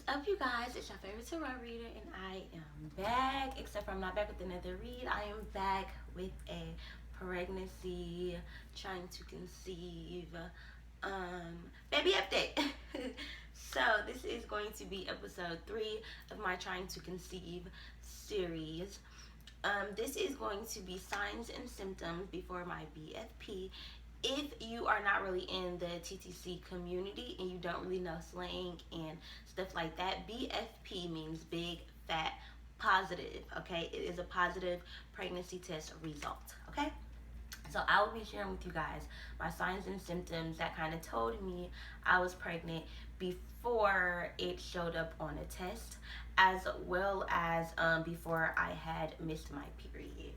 up, you guys? It's your favorite tarot reader, and I am back. Except for I'm not back with another read. I am back with a pregnancy, trying to conceive, baby update. So this is going to be episode 3 of my trying to conceive series. This is going to be signs and symptoms before my BFP. If you are not really in the TTC community and you don't really know slang and stuff like that, BFP means big, fat, positive, okay? It is a positive pregnancy test result, okay? So I will be sharing with you guys my signs and symptoms that kind of told me I was pregnant before it showed up on a test, as well as before I had missed my period.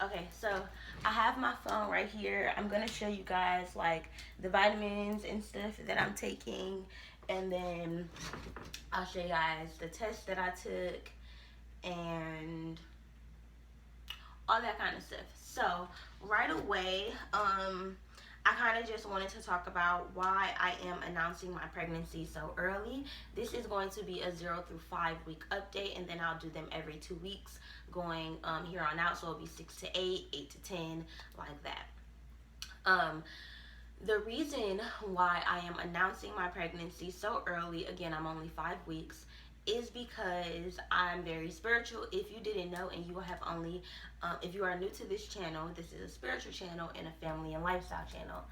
Okay, so I have my phone right here. I'm gonna show you guys like the vitamins and stuff that I'm taking, and then I'll show you guys the test that I took and all that kind of stuff. So right away, I kind of just wanted to talk about why I am announcing my pregnancy so early. This is going to be a 0 through 5 week update, and then I'll do them every 2 weeks going here on out. So it'll be 6 to 8, 8 to 10, like that. The reason why I am announcing my pregnancy so early, again, I'm only 5 weeks, is because I'm very spiritual. If you didn't know, and you have only, if you are new to this channel, this is a spiritual channel and a family and lifestyle channel.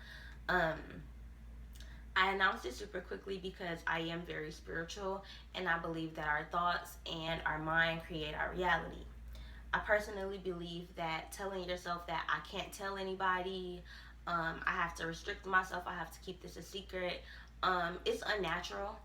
I announced it super quickly because I am very spiritual, and I believe that our thoughts and our mind create our reality. I personally believe that telling yourself that I can't tell anybody, I have to restrict myself, I have to keep this a secret, it's unnatural.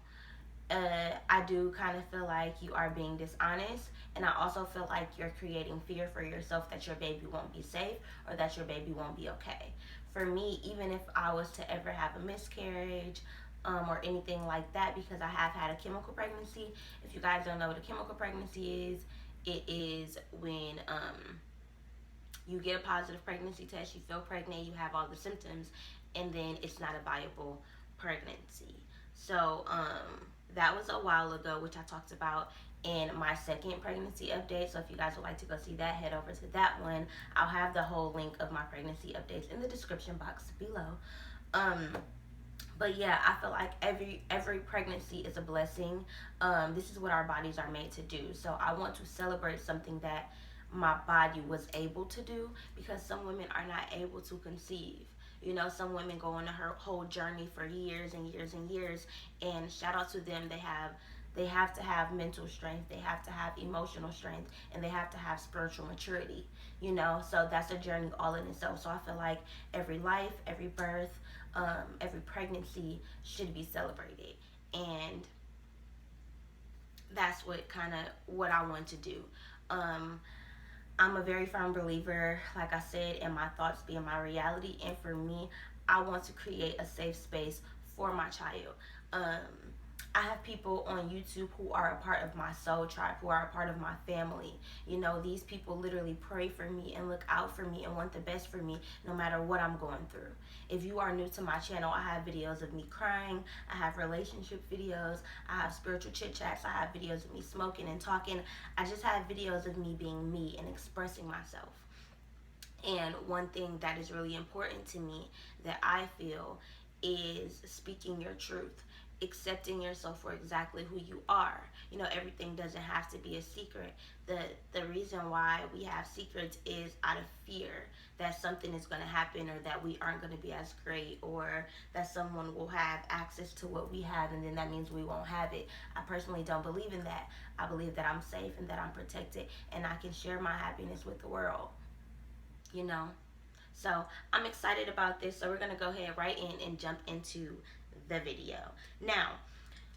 I do kind of feel like you are being dishonest, and I also feel like you're creating fear for yourself that your baby won't be safe or that your baby won't be okay. For me, even if I was to ever have a miscarriage or anything like that, because I have had a chemical pregnancy. If you guys don't know what a chemical pregnancy is, it is when you get a positive pregnancy test, you feel pregnant, you have all the symptoms, and then it's not a viable pregnancy. So that was a while ago, which I talked about in my second pregnancy update. So if you guys would like to go see that, head over to that one. I'll have the whole link of my pregnancy updates in the description box below. But yeah, I feel like every pregnancy is a blessing. This is what our bodies are made to do. So I want to celebrate something that my body was able to do, because some women are not able to conceive. You know, some women go on her whole journey for years and years and years, and shout out to them. They have to have mental strength, they have to have emotional strength, and they have to have spiritual maturity, you know. So that's a journey all in itself. So I feel like every life, every birth, every pregnancy should be celebrated, and that's what I want to do. I'm a very firm believer, like I said, in my thoughts being my reality. And for me, I want to create a safe space for my child. I have people on YouTube who are a part of my soul tribe, who are a part of my family. You know, these people literally pray for me and look out for me and want the best for me no matter what I'm going through. If you are new to my channel, I have videos of me crying, I have relationship videos, I have spiritual chit chats, I have videos of me smoking and talking. I just have videos of me being me and expressing myself. And one thing that is really important to me that I feel is speaking your truth, accepting yourself for exactly who you are. You know, everything doesn't have to be a secret. The reason why we have secrets is out of fear that something is going to happen, or that we aren't going to be as great, or that someone will have access to what we have, and then that means we won't have it. I personally don't believe in that. I believe that I'm safe and that I'm protected, and I can share my happiness with the world, you know. So I'm excited about this. So we're going to go ahead right in and jump into the video. Now,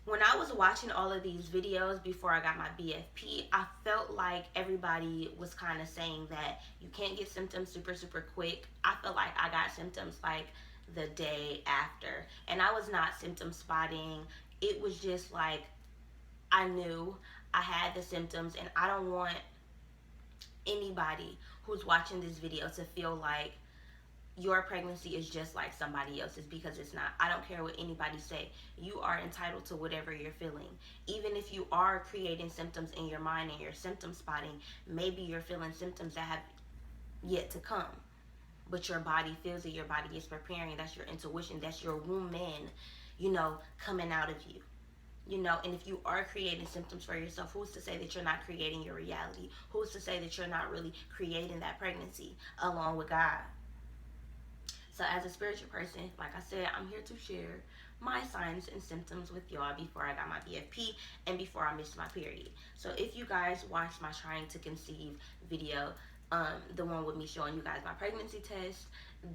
when I was watching all of these videos before I got my BFP, I felt like everybody was kind of saying that you can't get symptoms super quick. I felt like I got symptoms like the day after, and I was not symptom spotting. It was just like I knew I had the symptoms, and I don't want anybody who's watching this video to feel like your pregnancy is just like somebody else's, because it's not. I don't care what anybody say. You are entitled to whatever you're feeling. Even if you are creating symptoms in your mind and you're symptom spotting, maybe you're feeling symptoms that have yet to come. But your body feels it, your body is preparing. That's your intuition, that's your womb man, coming out of you. And if you are creating symptoms for yourself, who's to say that you're not creating your reality? Who's to say that you're not really creating that pregnancy along with God? So as a spiritual person, like I said, I'm here to share my signs and symptoms with y'all before I got my BFP and before I missed my period. So if you guys watched my trying to conceive video, the one with me showing you guys my pregnancy test,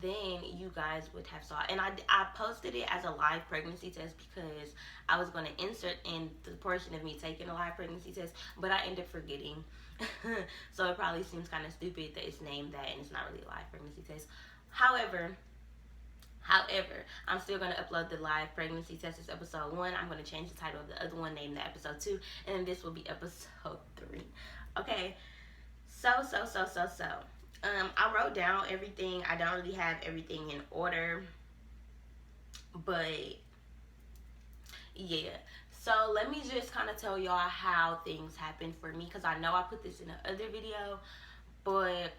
then you guys would have saw, and I posted it as a live pregnancy test because I was going to insert in the portion of me taking a live pregnancy test, but I ended up forgetting. So it probably seems kind of stupid that it's named that and it's not really a live pregnancy test. However, I'm still going to upload the live pregnancy test as episode 1. I'm going to change the title of the other one, name the episode 2, and then this will be episode 3. Okay, so. I wrote down everything. I don't really have everything in order, but yeah. So let me just kind of tell y'all how things happened for me, because I know I put this in the other video, but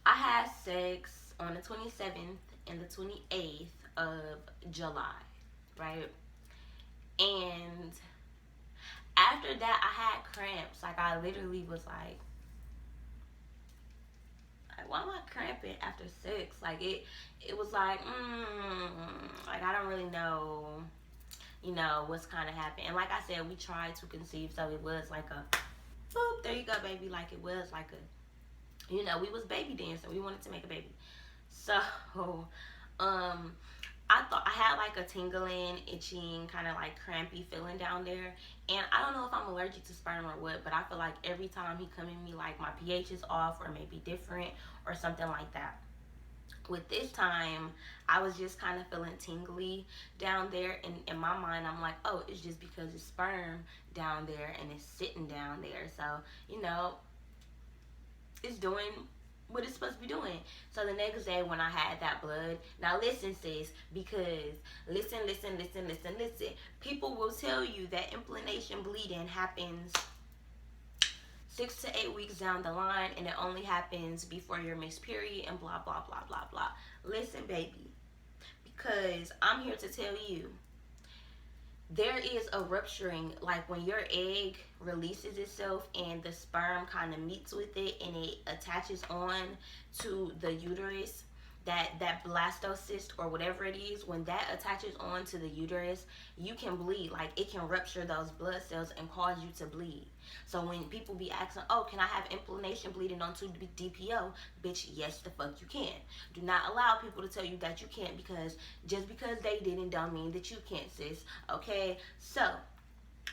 I had sex on the 27th and the 28th of July, right? And after that, I had cramps. Like, I literally was like, why am I cramping after sex? Like, it was like, like, I don't really know, what's kind of happening. And like I said, we tried to conceive, so it was like a, boop, there you go, baby. Like, it was like a, we was baby dancing. We wanted to make a baby. So, I thought I had like a tingling, itching, kind of like crampy feeling down there. And I don't know if I'm allergic to sperm or what, but I feel like every time he come in me, like my pH is off or maybe different or something like that. With this time, I was just kind of feeling tingly down there. And in my mind, I'm like, oh, it's just because it's sperm down there and it's sitting down there. So, it's doing what it's supposed to be doing. So the next day when I had that blood, now listen, sis, because listen. People will tell you that implantation bleeding happens 6 to 8 weeks down the line, and it only happens before your missed period and blah, blah, blah, blah, blah. Listen, baby, because I'm here to tell you, there is a rupturing, like when your egg releases itself and the sperm kind of meets with it and it attaches on to the uterus, that blastocyst or whatever it is, when that attaches on to the uterus, you can bleed. Like, it can rupture those blood cells and cause you to bleed. So when people be asking, oh, can I have implantation bleeding on 2-DPO? Bitch, yes, the fuck you can. Do not allow people to tell you that you can't, because just because they didn't don't mean that you can't, sis. Okay? So,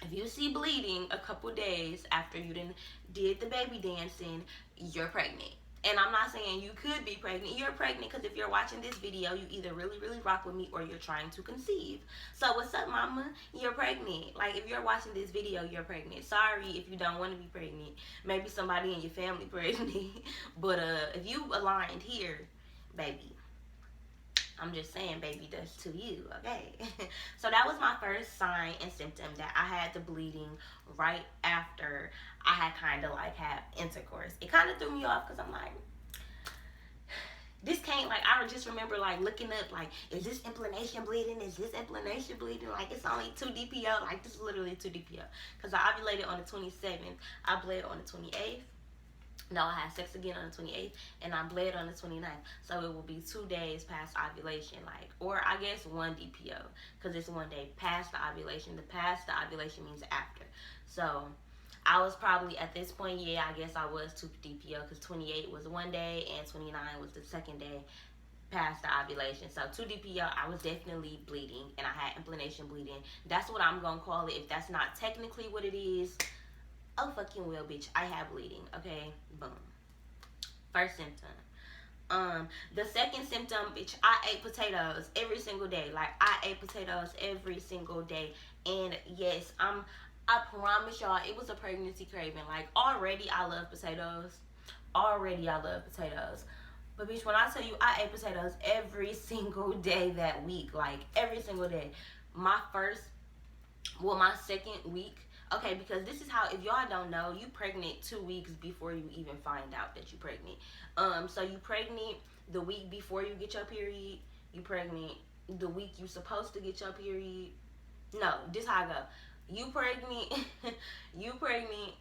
if you see bleeding a couple days after you did the baby dancing, you're pregnant. And I'm not saying you could be pregnant. You're pregnant because if you're watching this video, you either really, really rock with me or you're trying to conceive. So what's up, mama? You're pregnant. Like, if you're watching this video, you're pregnant. Sorry if you don't want to be pregnant. Maybe somebody in your family pregnant. But if you aligned here, baby, I'm just saying, baby, that's to you, okay? So that was my first sign and symptom, that I had the bleeding right after I had kind of like had intercourse. It kind of threw me off because I'm like, this can't, like, I just remember like looking up, like, is this implantation bleeding? Is this implantation bleeding? Like, it's only 2-DPO. Like, this is literally 2-DPO. Because I ovulated on the 27th. I bled on the 28th. No, I had sex again on the 28th, and I bled on the 29th. So it will be 2 days past ovulation, like, or I guess 1 DPO, because it's 1 day past the ovulation. The past the ovulation means after. So I was probably at this point, yeah, I guess I was 2 DPO, because 28 was 1 day and 29 was the 2nd day past the ovulation. So 2 DPO, I was definitely bleeding, and I had implantation bleeding. That's what I'm gonna call it. If that's not technically what it is, oh fucking well, bitch, I have bleeding. Okay, boom. First symptom. The second symptom, bitch, I ate potatoes every single day. Like, I ate potatoes every single day. And yes, I promise y'all, it was a pregnancy craving. Like, already I love potatoes. But bitch, when I tell you I ate potatoes every single day that week, like every single day. My second week, okay, because this is how, if y'all don't know, you pregnant 2 weeks before you even find out that you pregnant. So you pregnant the week before you get your period. You pregnant the week you supposed to get your period. No, this how I go. You pregnant, you pregnant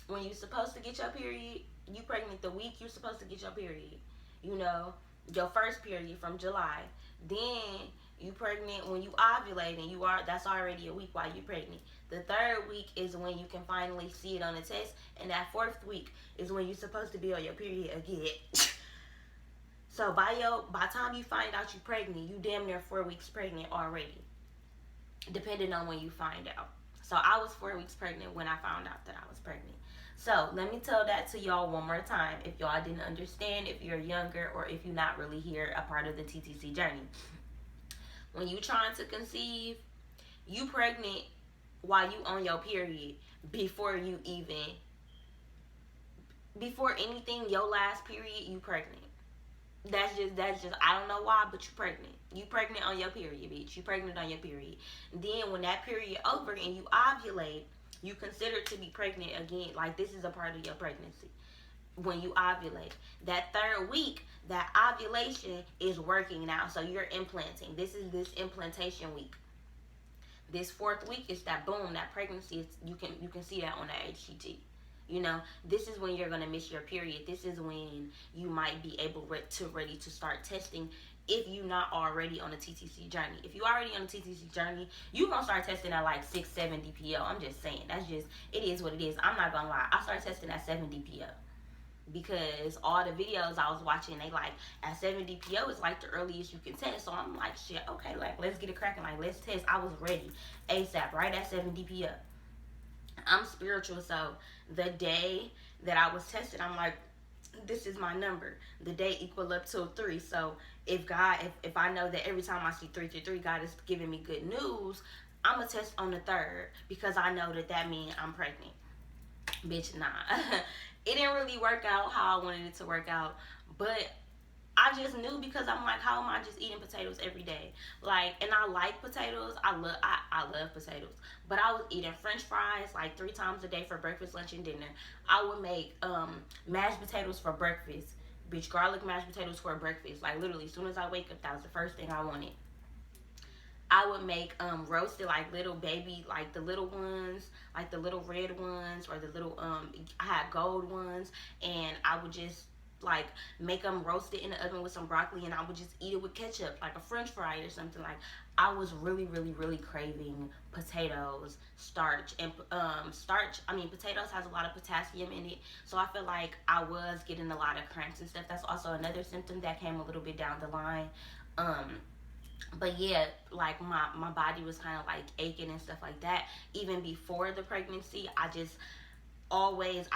when you supposed to get your period. You pregnant the week you supposed to get your period. You know, your first period from July. Then you pregnant when you ovulate, and that's already a week while you pregnant. The third week is when you can finally see it on the test, and that fourth week is when you're supposed to be on your period again. So by time you find out you're pregnant, you damn near 4 weeks pregnant already, depending on when you find out. So I was 4 weeks pregnant when I found out that I was pregnant. So let me tell that to y'all one more time if y'all didn't understand, if you're younger, or if you're not really here a part of the TTC journey. When you trying to conceive, you pregnant while you on your period before anything, your last period, you pregnant. That's just I don't know why, but you pregnant. You pregnant on your period, bitch. You pregnant on your period. Then when that period over and you ovulate, you consider to be pregnant again. Like, this is a part of your pregnancy. When you ovulate, that third week, that ovulation is working now. So you're implanting. This is this implantation week. This fourth week is that boom, that pregnancy. You can see that on the HCG. You know, this is when you're gonna miss your period. This is when you might be ready to start testing. If you're not already on a TTC journey. If you're already on a TTC journey, you're going to start testing at like 6-7 DPO. I'm just saying. It is what it is. I'm not going to lie. I started testing at 7 DPO. Because all the videos I was watching, they like, at 7 DPO is like the earliest you can test. So I'm like, shit, okay, like, let's get it cracking. Like, let's test. I was ready. ASAP, right at 7 DPO. I'm spiritual, so the day that I was tested, I'm like, this is my number. The day equal up to 3. So if I know that every time I see 333, God is giving me good news, I'm going to test on the 3rd because I know that means I'm pregnant. Bitch, nah. It didn't really work out how I wanted it to work out, but I just knew because I'm like, how am I just eating potatoes every day? Like, and I like potatoes. I love potatoes. But I was eating French fries like 3 times a day for breakfast, lunch, and dinner. I would make mashed potatoes for breakfast. Bitch, garlic mashed potatoes for breakfast. Like, literally, as soon as I wake up, that was the first thing I wanted. I would make roasted, like, little baby, like the little ones, like the little red ones, or the little I had gold ones, and I would just like make them roasted in the oven with some broccoli, and I would just eat it with ketchup, like a French fry or something. Like, I was really, really, really craving potatoes, starch, and potatoes has a lot of potassium in it, so I feel like I was getting a lot of cramps and stuff. That's also another symptom that came a little bit down the line. But yeah, like my body was kind of like aching and stuff like that. Even before the pregnancy, I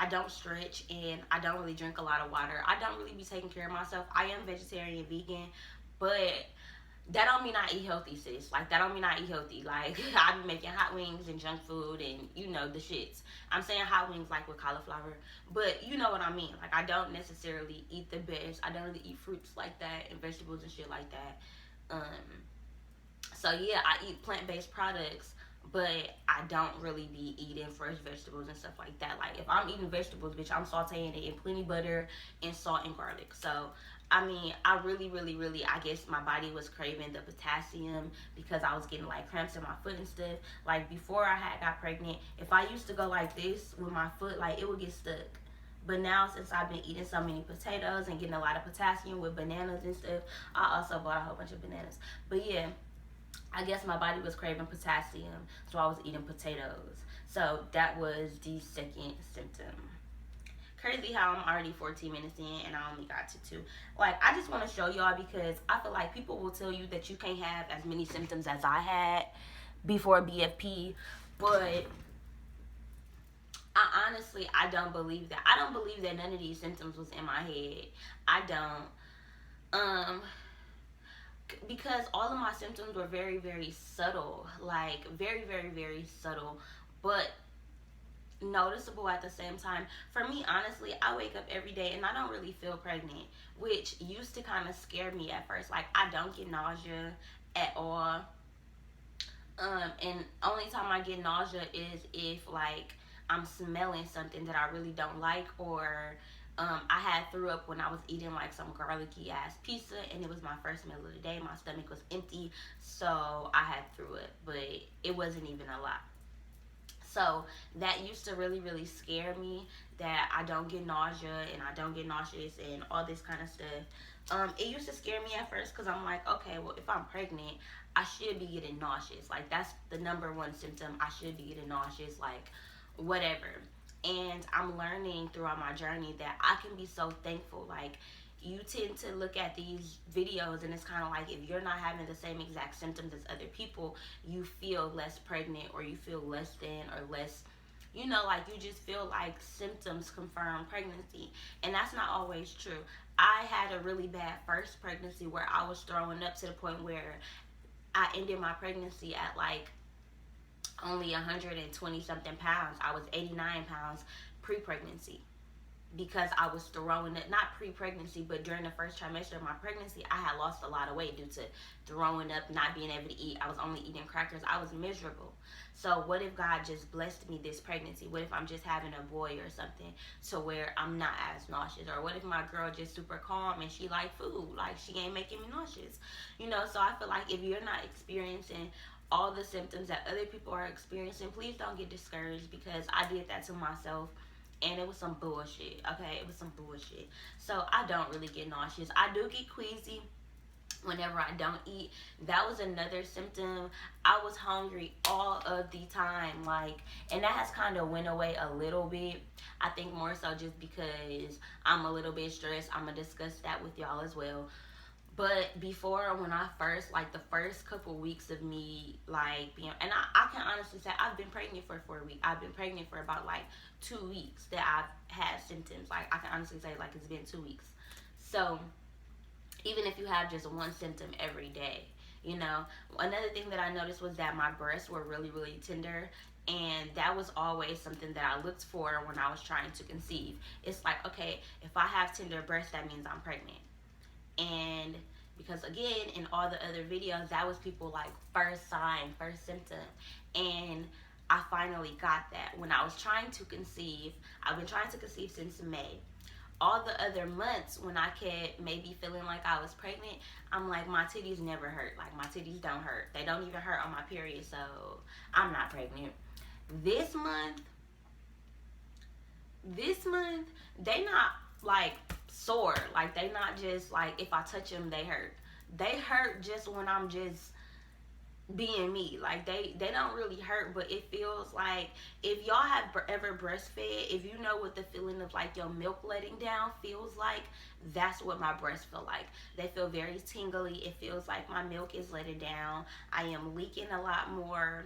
don't stretch, and I don't really drink a lot of water. I don't really be taking care of myself. I am vegetarian, vegan, but that don't mean I eat healthy, sis. Like, that don't mean I eat healthy. Like, I be making hot wings and junk food and, you know, the shits. I'm saying hot wings like with cauliflower, but you know what I mean. Like, I don't necessarily eat the best. I don't really eat fruits like that and vegetables and shit like that. So yeah, I eat plant-based products, but I don't really be eating fresh vegetables and stuff like that. Like, if I'm eating vegetables, bitch, I'm sauteing it in plenty butter and salt and garlic. So, I mean, I really, really, really, I guess my body was craving the potassium because I was getting, like, cramps in my foot and stuff. Like, before I got pregnant, if I used to go like this with my foot, like, it would get stuck. But now, since I've been eating so many potatoes and getting a lot of potassium with bananas and stuff, I also bought a whole bunch of bananas. But yeah, I guess my body was craving potassium, so I was eating potatoes. So that was the second symptom. Crazy how I'm already 14 minutes in and I only got to 2. Like, I just want to show y'all because I feel like people will tell you that you can't have as many symptoms as I had before BFP, but I don't believe that. I don't believe that none of these symptoms was in my head. I don't. Because all of my symptoms were very, very subtle. Like, very, very, very subtle. But noticeable at the same time. For me, honestly, I wake up every day and I don't really feel pregnant, which used to kind of scare me at first. Like, I don't get nausea at all. And only time I get nausea is if, like, I'm smelling something that I really don't like, or I had threw up when I was eating like some garlicky ass pizza, and it was my first meal of the day. My stomach was empty, so I had threw it, but it wasn't even a lot. So that used to really, really scare me, that I don't get nausea and I don't get nauseous and all this kind of stuff. It used to scare me at first because I'm like, okay, well, if I'm pregnant, I should be getting nauseous. Like, that's the number one symptom. I should be getting nauseous, like, whatever. And I'm learning throughout my journey that I can be so thankful. Like, you tend to look at these videos and it's kind of like, if you're not having the same exact symptoms as other people, you feel less pregnant, or you feel less than, or less, like, you just feel like symptoms confirm pregnancy. And that's not always true. I had a really bad first pregnancy where I was throwing up to the point where I ended my pregnancy at like only 120 something pounds. I was 89 pounds pre-pregnancy, because I was throwing it, not pre-pregnancy, but during the first trimester of my pregnancy, I had lost a lot of weight due to throwing up, not being able to eat. I was only eating crackers. I was miserable. So what if God just blessed me this pregnancy? What if I'm just having a boy or something, to where I'm not as nauseous? Or what if my girl just super calm and she like food, like she ain't making me nauseous? So I feel like if you're not experiencing all the symptoms that other people are experiencing, please don't get discouraged, because I did that to myself, and it was some bullshit. Okay, it was some bullshit. So I don't really get nauseous. I do get queasy whenever I don't eat. That was another symptom. I was hungry all of the time, like, and that has kind of went away a little bit. I think more so just because I'm a little bit stressed. I'm gonna discuss that with y'all as well. But before, when I first, like, the first couple weeks of me, like, being, and I can honestly say I've been pregnant for 4 weeks. I've been pregnant for about, like, 2 weeks that I've had symptoms. Like, I can honestly say, like, it's been 2 weeks. So, even if you have just one symptom every day, Another thing that I noticed was that my breasts were really, really tender. And that was always something that I looked for when I was trying to conceive. It's like, okay, if I have tender breasts, that means I'm pregnant. And because, again, in all the other videos, that was people like first sign, first symptom. And I finally got that when I was trying to conceive. I've been trying to conceive since May. All the other months when I kept maybe feeling like I was pregnant, I'm like, my titties never hurt. Like, my titties don't hurt. They don't even hurt on my period, so I'm not pregnant. This month, they not like sore. Like, they not just like, if I touch them, they hurt. They hurt just when I'm just being me. Like, they don't really hurt, but it feels like, if y'all have ever breastfed, if you know what the feeling of like your milk letting down feels like, that's what my breasts feel like. They feel very tingly. It feels like my milk is letting down. I am leaking a lot more.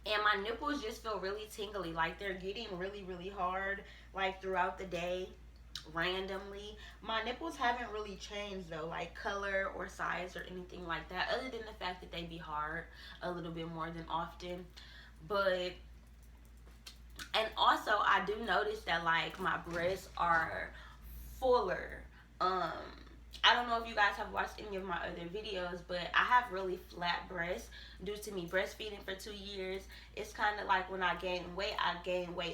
And my nipples just feel really tingly, like they're getting really, really hard, like, throughout the day, randomly. My nipples haven't really changed, though, like color or size or anything like that, other than the fact that they be hard a little bit more than often. But, and also, I do notice that, like, my breasts are fuller. I don't know if you guys have watched any of my other videos, but I have really flat breasts due to me breastfeeding for 2 years. It's kind of like when I gain weight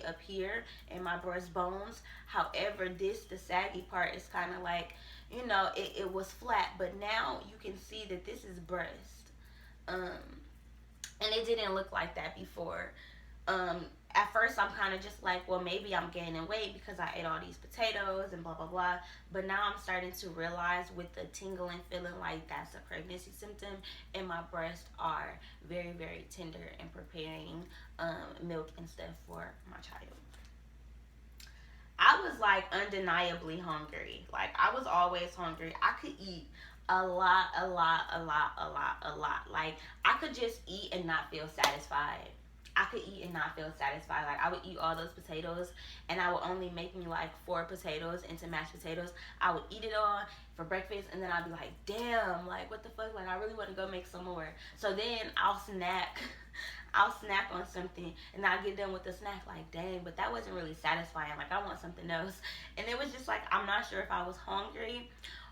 up here in my breastbones. However, the saggy part is kind of like, it was flat, but now you can see that this is breast. And it didn't look like that before. At first, I'm kind of just like, well, maybe I'm gaining weight because I ate all these potatoes and blah, blah, blah. But now I'm starting to realize, with the tingling feeling, like that's a pregnancy symptom. And my breasts are very, very tender and preparing milk and stuff for my child. I was, like, undeniably hungry. Like, I was always hungry. I could eat a lot, a lot, a lot, a lot, a lot. Like, I could just eat and not feel satisfied. I could eat and not feel satisfied. Like I would eat all those potatoes, and I would only make me like 4 potatoes into mashed potatoes. I would eat it all for breakfast, and then I'd be like, damn, like what the fuck? Like I really want to go make some more. So then I'll snack. I'll snack on something, and I'll get done with the snack like, dang, but that wasn't really satisfying. Like I want something else, and it was just like I'm not sure if I was hungry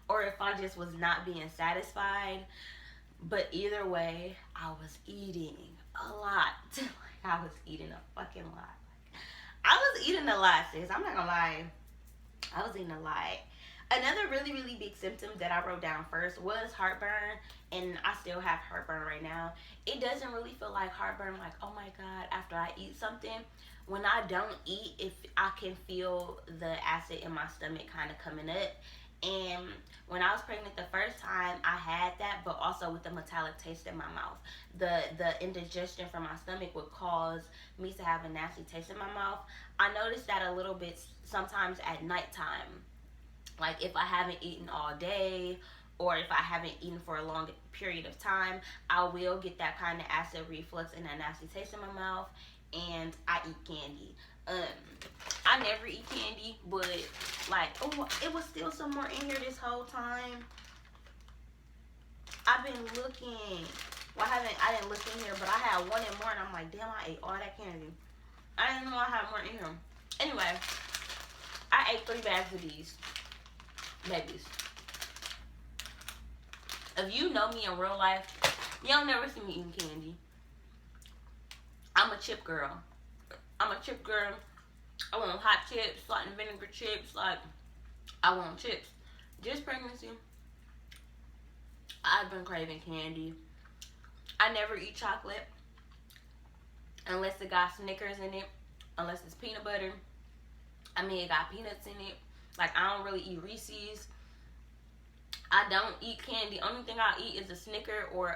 or if I just was not being satisfied. But either way, I was eating a lot. Like I was eating a fucking lot. I was eating a lot, sis. I'm not gonna lie. I was eating a lot. Another really, really big symptom that I wrote down first was heartburn, and I still have heartburn right now. It doesn't really feel like heartburn, like, oh my God, after I eat something. When I don't eat, if I can feel the acid in my stomach kind of coming up. And when I was pregnant the first time, I had that, but also with the metallic taste in my mouth. The indigestion from my stomach would cause me to have a nasty taste in my mouth. I noticed that a little bit sometimes at nighttime. Like if I haven't eaten all day, or if I haven't eaten for a long period of time, I will get that kind of acid reflux and that nasty taste in my mouth. And I eat candy. I never eat candy, but like, oh, it was still some more in here this whole time. I've been looking. Well, I didn't look in here, but I had one and more, and I'm like, damn, I ate all that candy. I didn't know I had more in here. Anyway, I ate 3 bags of these babies. If you know me in real life, you don't never see me eating candy. I'm a chip girl. I'm a chip girl. I want hot chips, salt and vinegar chips. Like, I want chips. Just pregnancy, I've been craving candy. I never eat chocolate unless it got Snickers in it, unless it's peanut butter. I mean, it got peanuts in it. Like, I don't really eat Reese's. I don't eat candy. Only thing I eat is a Snicker or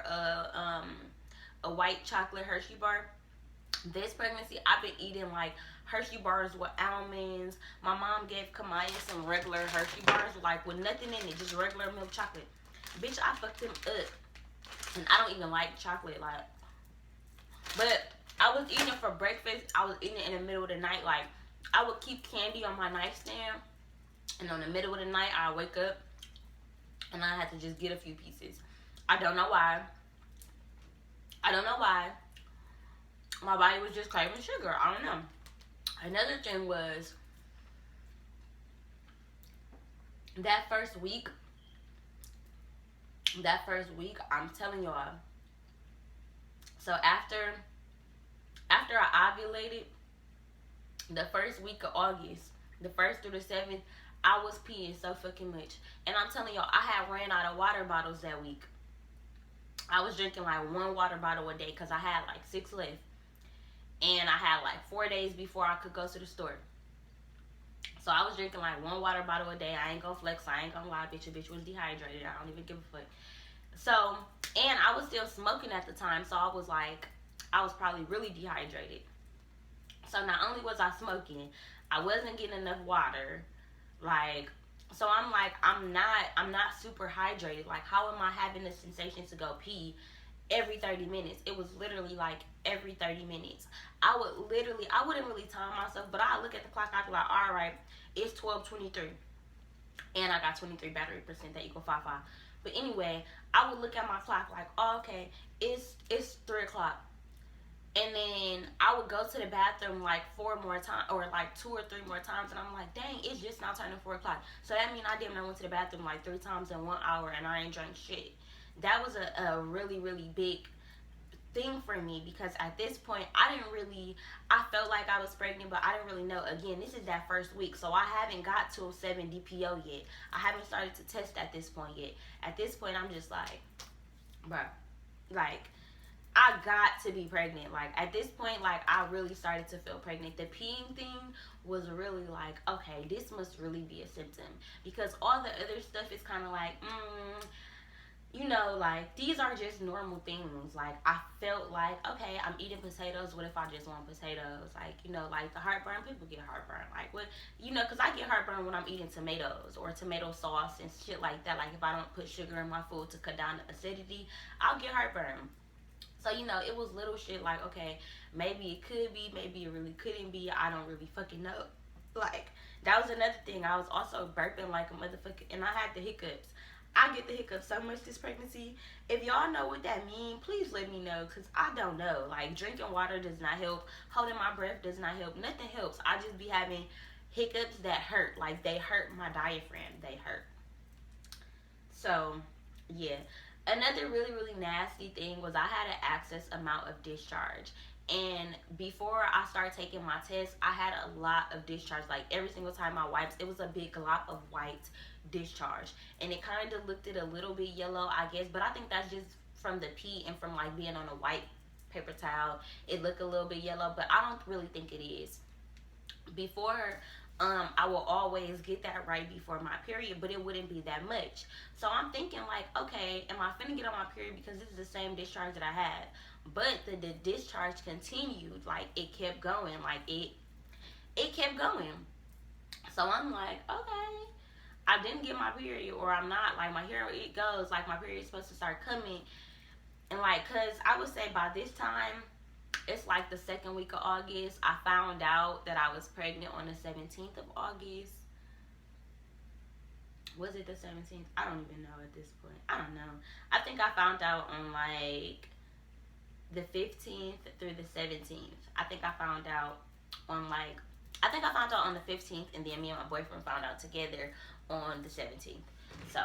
a white chocolate Hershey bar. This pregnancy, I've been eating like Hershey bars with almonds. My mom gave Kamaya some regular Hershey bars, like with nothing in it, just regular milk chocolate. Bitch, I fucked him up. And I don't even like chocolate, like. But I was eating it for breakfast. I was eating it in the middle of the night. Like, I would keep candy on my nightstand. And in the middle of the night, I wake up. And I had to just get a few pieces. I don't know why. I don't know why. My body was just craving sugar. I don't know. Another thing was that first week, I'm telling y'all. So after I ovulated, the first week of August, the 1st through the 7th, I was peeing so fucking much. And I'm telling y'all, I had ran out of water bottles that week. I was drinking like 1 water bottle a day because I had like 6 left. And I had like 4 days before I could go to the store. So I was drinking like 1 water bottle a day. I ain't gonna flex. I ain't gonna lie, bitch. A bitch was dehydrated. I don't even give a fuck. So, and I was still smoking at the time. So I was like, I was probably really dehydrated. So not only was I smoking, I wasn't getting enough water. Like, so I'm like, I'm not super hydrated. Like, how am I having the sensation to go pee every 30 minutes? It was literally like every 30 minutes. I wouldn't really time myself, but I look at the clock, I'd be like, all right, it's 12:23. And I got 23 battery percent that equal 5.5. But anyway, I would look at my clock like, oh, okay, it's 3 o'clock. And then I would go to the bathroom like 4 more times, or like 2 or 3 more times, and I'm like, dang, it's just now turning 4 o'clock. So that means I didn't went to the bathroom like 3 times in 1 hour, and I ain't drank shit. That was a really, really big thing for me, because at this point, I felt like I was pregnant, but I didn't really know. Again, this is that first week, so I haven't got to 7 DPO yet. I haven't started to test at this point yet. At this point, I'm just like, bro, like, I got to be pregnant. Like, at this point, like, I really started to feel pregnant. The peeing thing was really like, okay, this must really be a symptom. Because all the other stuff is kind of like, you know, like, these are just normal things. Like, I felt like, okay, I'm eating potatoes. What if I just want potatoes? Like, you know, like, the heartburn, people get heartburn. Like, what, you know, because I get heartburn when I'm eating tomatoes or tomato sauce and shit like that. Like, if I don't put sugar in my food to cut down the acidity, I'll get heartburn. So, it was little shit like, okay, maybe it could be, maybe it really couldn't be. I don't really fucking know. Like, that was another thing. I was also burping like a motherfucker, and I had the hiccups. I get the hiccups so much this pregnancy. If y'all know what that means, please let me know, because I don't know. Like, drinking water does not help. Holding my breath does not help. Nothing helps. I just be having hiccups that hurt. Like, they hurt my diaphragm. They hurt. So, yeah. Another really, really nasty thing was I had an excess amount of discharge. And before I started taking my test, I had a lot of discharge. Like, every single time I wiped, it was a big glop of white discharge. And it kind of looked it a little bit yellow, I guess. But I think that's just from the pee and from, like, being on a white paper towel. It looked a little bit yellow, but I don't really think it is. Before, I will always get that right before my period, but it wouldn't be that much. So I'm thinking like, okay, am I finna get on my period because this is the same discharge that I had? But the discharge continued, like it kept going, like it kept going. So I'm like, okay, I didn't get my period, or I'm not, like, my hair, it goes like my period's supposed to start coming. And like, cause I would say by this time, it's like the second week of August. I found out that I was pregnant on the 17th of August. Was it the 17th? I don't even know at this point. I don't know. I think I found out on like the 15th through the 17th. I think I found out on the 15th, and then me and my boyfriend found out together on the 17th. So,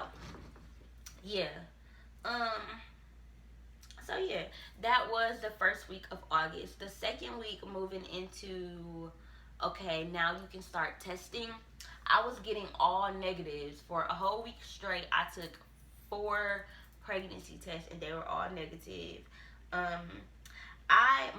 yeah. Um, So yeah, that was the first week of August. The second week, moving into, okay, now you can start testing. I was getting all negatives for a whole week straight. I took 4 pregnancy tests, and they were all negative. Um, I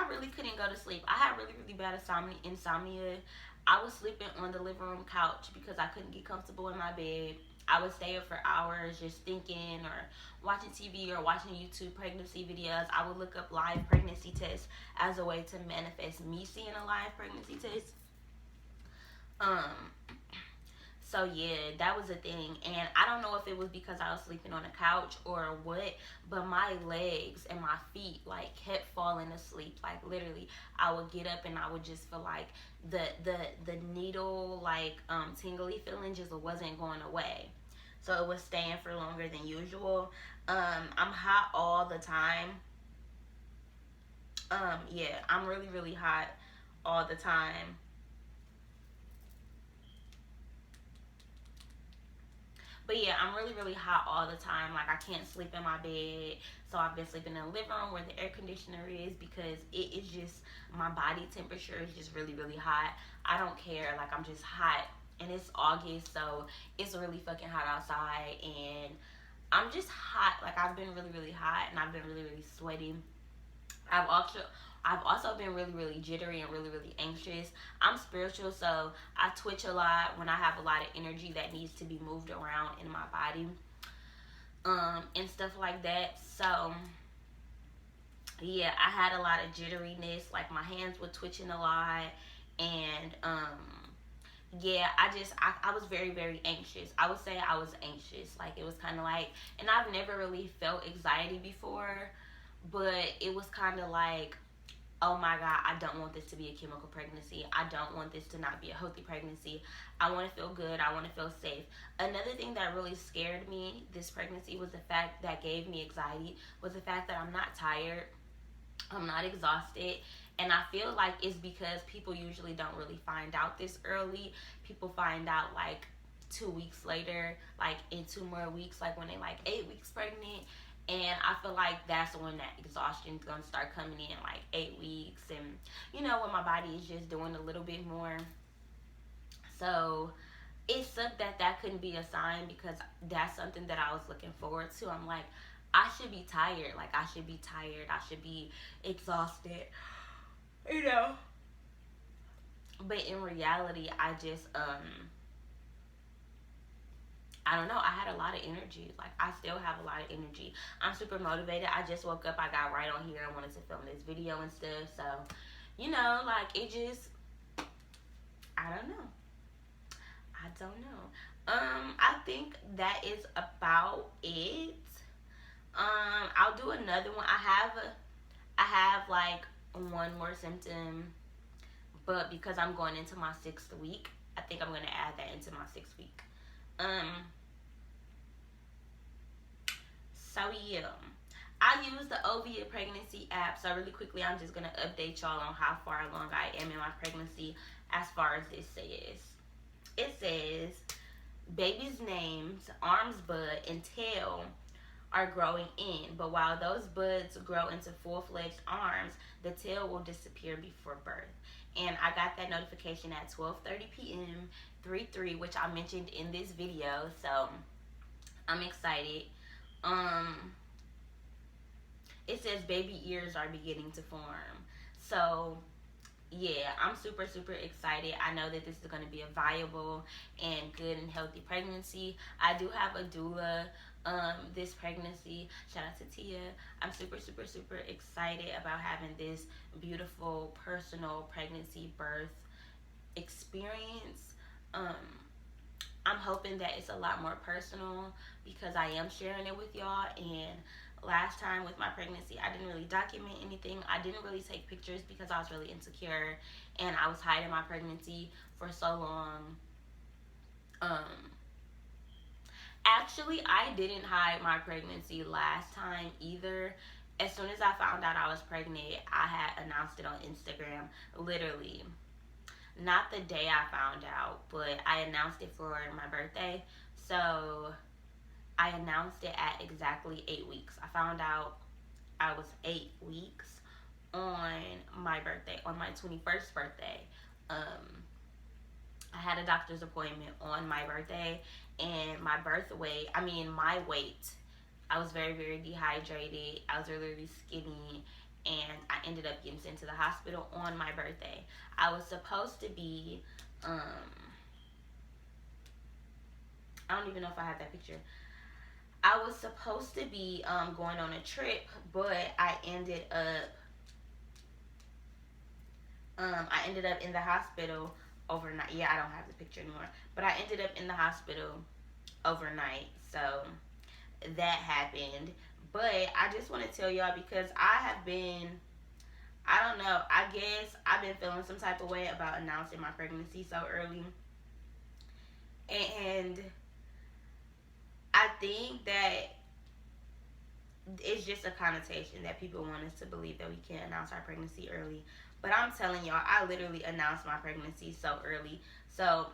really couldn't go to sleep. I had really, really bad insomnia. I was sleeping on the living room couch because I couldn't get comfortable in my bed. I would stay up for hours just thinking, or watching TV, or watching YouTube pregnancy videos. I would look up live pregnancy tests as a way to manifest me seeing a live pregnancy test. Um, so yeah, that was a thing. And I don't know if it was because I was sleeping on a couch or what, but my legs and my feet like kept falling asleep. Like, literally, I would get up and I would just feel like the needle, like, tingly feeling just wasn't going away. So it was staying for longer than usual. I'm hot all the time. Yeah, I'm really, really hot all the time. But yeah, I'm really, really hot all the time. Like, I can't sleep in my bed. So I've been sleeping in the living room where the air conditioner is, because it is just, my body temperature is just really, really hot. I don't care. Like, I'm just hot. And it's August, so it's really fucking hot outside. And I'm just hot. Like, I've been really, really hot, and I've been really, really sweaty. I've also I've also been really, really jittery and really, really anxious. I'm spiritual, so I twitch a lot when I have a lot of energy that needs to be moved around in my body, and stuff like that. So yeah, I had a lot of jitteriness. Like, my hands were twitching a lot, and yeah, I was very, very anxious. I would say I was anxious. Like, it was kind of like, and I've never really felt anxiety before, but it was kind of like, oh my God, I don't want this to be a chemical pregnancy. I don't want this to not be a healthy pregnancy. I want to feel good. I want to feel safe. Another thing that really scared me this pregnancy was the fact that gave me anxiety was the fact that I'm not tired. I'm not exhausted. And I feel like it's because people usually don't really find out this early. People find out like 2 weeks later, like in 2 more weeks, like when they like 8 weeks pregnant. And I feel like that's when that exhaustion is going to start coming in, like 8 weeks. And, when my body is just doing a little bit more. So it sucked that that couldn't be a sign, because that's something that I was looking forward to. I'm like, I should be tired. Like, I should be tired. I should be exhausted. You know. But in reality, I don't know. I had a lot of energy. Like, I still have a lot of energy. I'm super motivated. I just woke up. I got right on here. I wanted to film this video and stuff. So, like, it just, I don't know. I don't know. I think that is about it. I'll do another one. I have like one more symptom, but because I'm going into my 6th week, I think I'm gonna add that into my 6th week. Um, so yeah. I use the Ovia Pregnancy app. So really quickly, I'm just gonna update y'all on how far along I am in my pregnancy. As far as this says, it says baby's names, arms, bud, and tail are growing in, but while those buds grow into full-fledged arms, the tail will disappear before birth. And I got that notification at 12:30 p.m. 3/3, which I mentioned in this video. So I'm excited. Um, it says baby ears are beginning to form. So yeah, I'm super, super excited. I know that this is going to be a viable and good and healthy pregnancy. I do have a doula this pregnancy. Shout out to Tia. I'm super, super, super excited about having this beautiful personal pregnancy birth experience. Um, I'm hoping that it's a lot more personal because I am sharing it with y'all. And last time with my pregnancy, I didn't really document anything. I didn't really take pictures because I was really insecure and I was hiding my pregnancy for so long. Um, Actually, I didn't hide my pregnancy last time either. As soon as I found out I was pregnant, I had announced it on Instagram. Literally, not the day I found out, but I announced it for my birthday. So I announced it at exactly 8 weeks. I found out I was 8 weeks on my birthday, on my 21st birthday. Um, I had a doctor's appointment on my birthday, and my weight, I was very, very dehydrated. I was really, really skinny, and I ended up getting sent to the hospital on my birthday. I was supposed to be, I don't even know if I have that picture. I was supposed to be going on a trip, but I ended up in the hospital overnight. Yeah, I don't have the picture anymore, but I ended up in the hospital overnight. So that happened. But I just want to tell y'all because I don't know, I guess I've been feeling some type of way about announcing my pregnancy so early. And I think that it's just a connotation that people want us to believe that we can't announce our pregnancy early. But I'm telling y'all, I literally announced my pregnancy so early. So